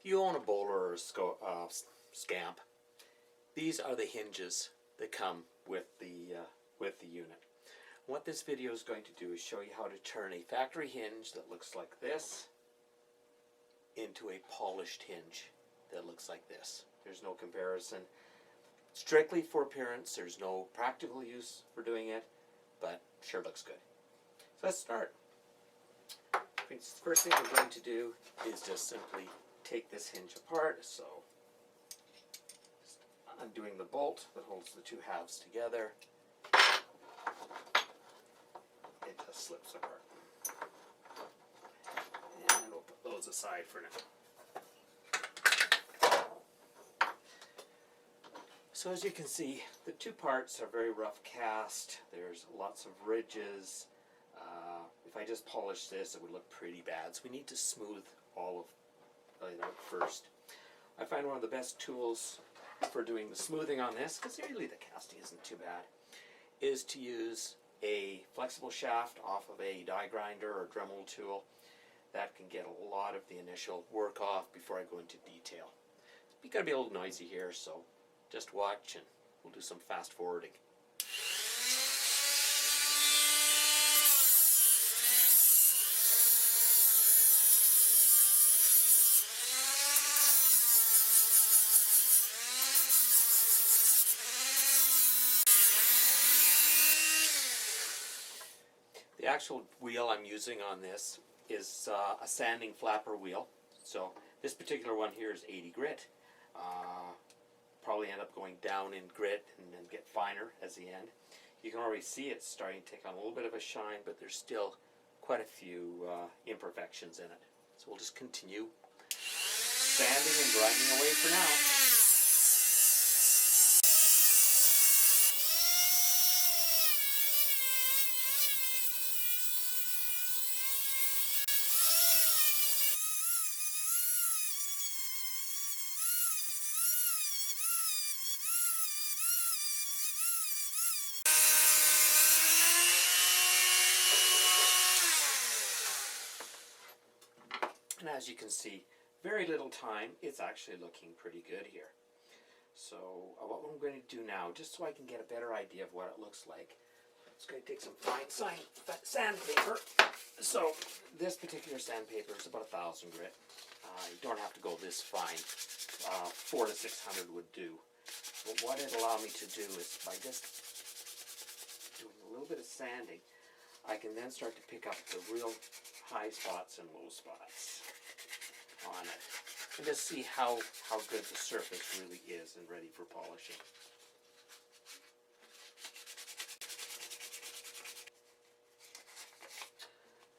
If you own a Boler or a Scamp, these are the hinges that come with the unit. What this video is going to do is show you how to turn a factory hinge that looks like this into a polished hinge that looks like this. There's no comparison. Strictly for appearance, there's no practical use for doing it, but sure looks good. So let's start. The first thing we're going to do is just simply take this hinge apart. So just undoing the bolt that holds the two halves together. It just slips apart. And we'll put those aside for now. So as you can see, the two parts are very rough cast. There's lots of ridges. If I just polish this, it would look pretty bad. So we need to smooth all of it out first. I find one of the best tools for doing the smoothing on this, because really the casting isn't too bad, is to use a flexible shaft off of a die grinder or Dremel tool. That can get a lot of the initial work off before I go into detail. It's going to be a little noisy here, so just watch and we'll do some fast forwarding. The actual wheel I'm using on this is a sanding flapper wheel. So this particular one here is 80 grit. Probably end up going down in grit and then get finer as the end. You can already see it's starting to take on a little bit of a shine, but there's still quite a few imperfections in it. So we'll just continue sanding and grinding away for now. And as you can see, very little time. It's actually looking pretty good here. So what I'm going to do now, just so I can get a better idea of what it looks like, I'm just going to take some fine sandpaper. So this particular sandpaper is about 1,000 grit. You don't have to go this fine. 400 to 600 would do. But what it allowed me to do is by just doing a little bit of sanding, I can then start to pick up the real high spots and low spots on it, and just see how good the surface really is and ready for polishing.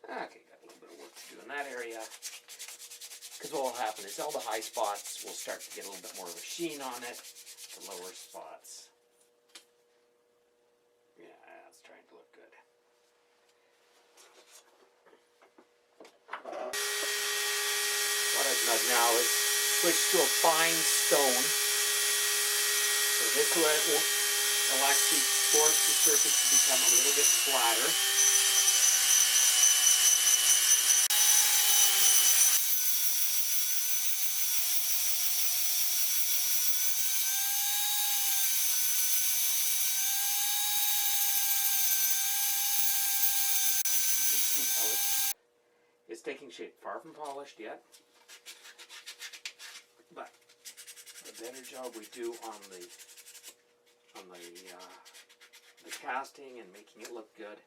Okay, got a little bit of work to do in that area, because what will happen is all the high spots will start to get a little bit more of a sheen on it. The lower spots, yeah, it's trying to look good. What I've done now is switch to a fine stone. So this way will actually force the surface to become a little bit flatter. You can see how it's taking shape. Far from polished yet, but the better job we do on the casting and making it look good,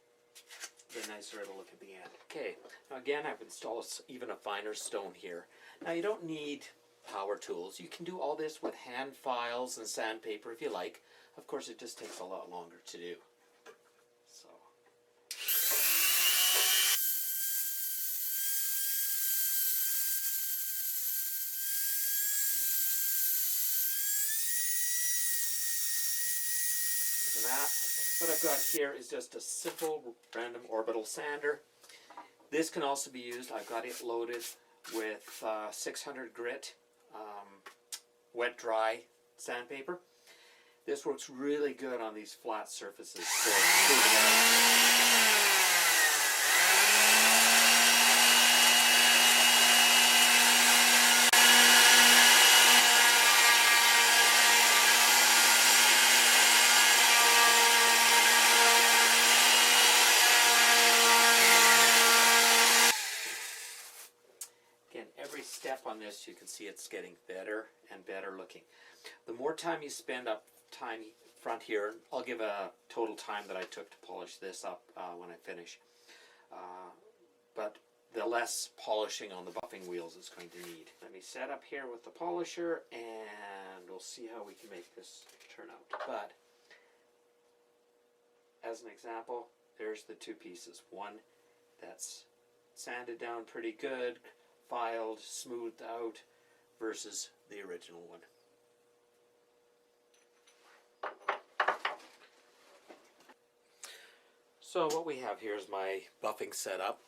the nicer it'll look at the end. Okay, now again I've installed even a finer stone here. Now you don't need power tools. You can do all this with hand files and sandpaper if you like. Of course it just takes a lot longer to do. So than that. What I've got here is just a simple random orbital sander. This can also be used, I've got it loaded with 600 grit wet dry sandpaper. This works really good on these flat surfaces. Again, every step on this, you can see it's getting better and better looking. The more time you spend up front here, I'll give a total time that I took to polish this up when I finish. But the less polishing on the buffing wheels it's going to need. Let me set up here with the polisher and we'll see how we can make this turn out. But as an example, there's the two pieces. One that's sanded down pretty good, filed, smoothed out, versus the original one. So what we have here is my buffing setup.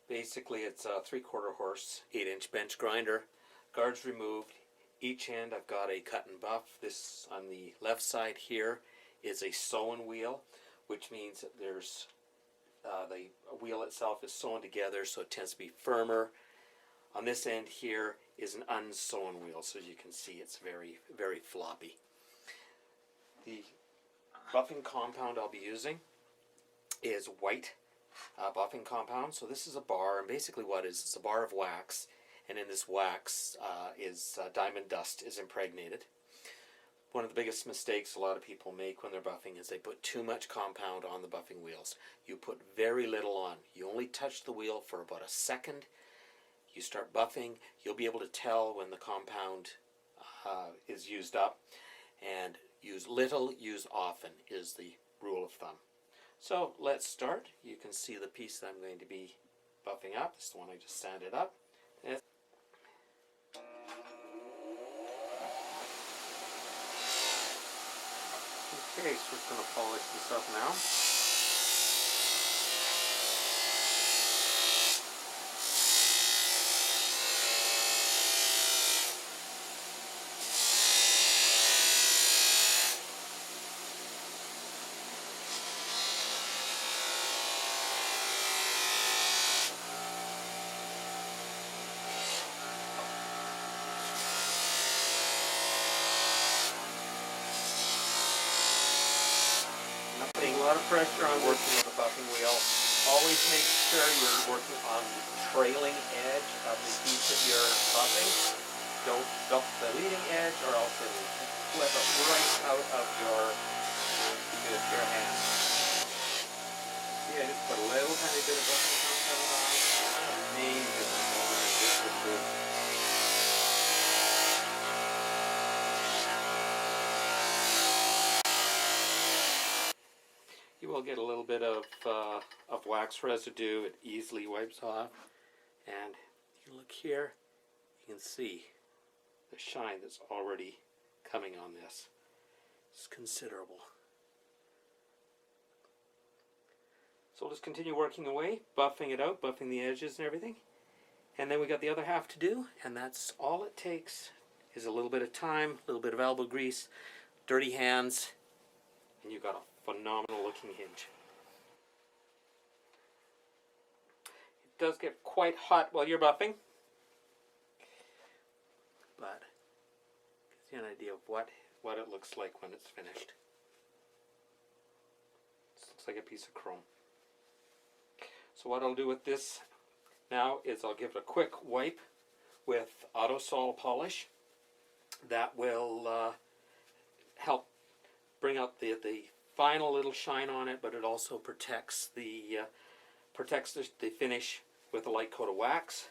Basically it's a 3/4 horse, 8-inch bench grinder, guards removed. Each end I've got a cut and buff. This on the left side here is a sewn wheel, which means that there's the wheel itself is sewn together, so it tends to be firmer. On this end here is an unsewn wheel, so as you can see it's very, very floppy. The buffing compound I'll be using is white buffing compound. So this is a bar, and basically what is, it's a bar of wax, and in this wax diamond dust is impregnated. One of the biggest mistakes a lot of people make when they're buffing is they put too much compound on the buffing wheels. You put very little on. You only touch the wheel for about a second. You start buffing, you'll be able to tell when the compound is used up, and use little, use often is the rule of thumb. So let's start. You can see the piece that I'm going to be buffing up. This is the one I just sanded up. Okay, so we're just going to polish this up now. A lot of pressure on working with the buffing wheel. Always make sure you're working on the trailing edge of the piece that you're buffing. Don't buff the leading edge or else it will flip it right out of your hand. See, I just put a little tiny bit of buffing compound on. Amazing. This is good. You will get a little bit of wax residue. It easily wipes off. And if you look here, you can see the shine that's already coming on this. It's considerable. So we'll just continue working away, buffing it out, buffing the edges and everything. And then we got the other half to do, and that's all it takes is a little bit of time, a little bit of elbow grease, dirty hands, and you've got a phenomenal looking hinge. It does get quite hot while you're buffing, but gives you an idea of what it looks like when it's finished. This looks like a piece of chrome. So what I'll do with this now is I'll give it a quick wipe with Auto-Sol polish. That will help bring out the final little shine on it, but it also protects the finish with a light coat of wax.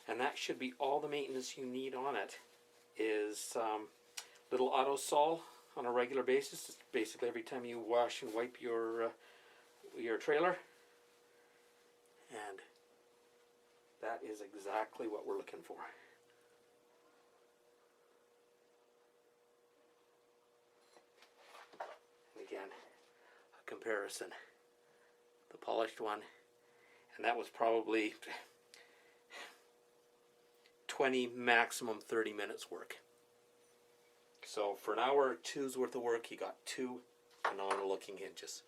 And that should be all the maintenance you need on it. Is little Auto-Sol on a regular basis. Basically every time you wash and wipe your trailer. And that is exactly what we're looking for. And again, comparison. The polished one, and that was probably 20, maximum 30 minutes work. So for an hour or two's worth of work, you got two phenomenal looking hinges.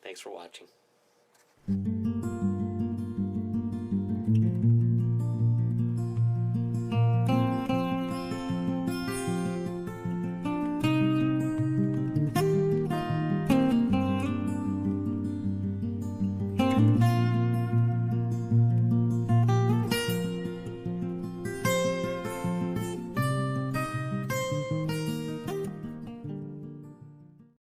Thanks for watching.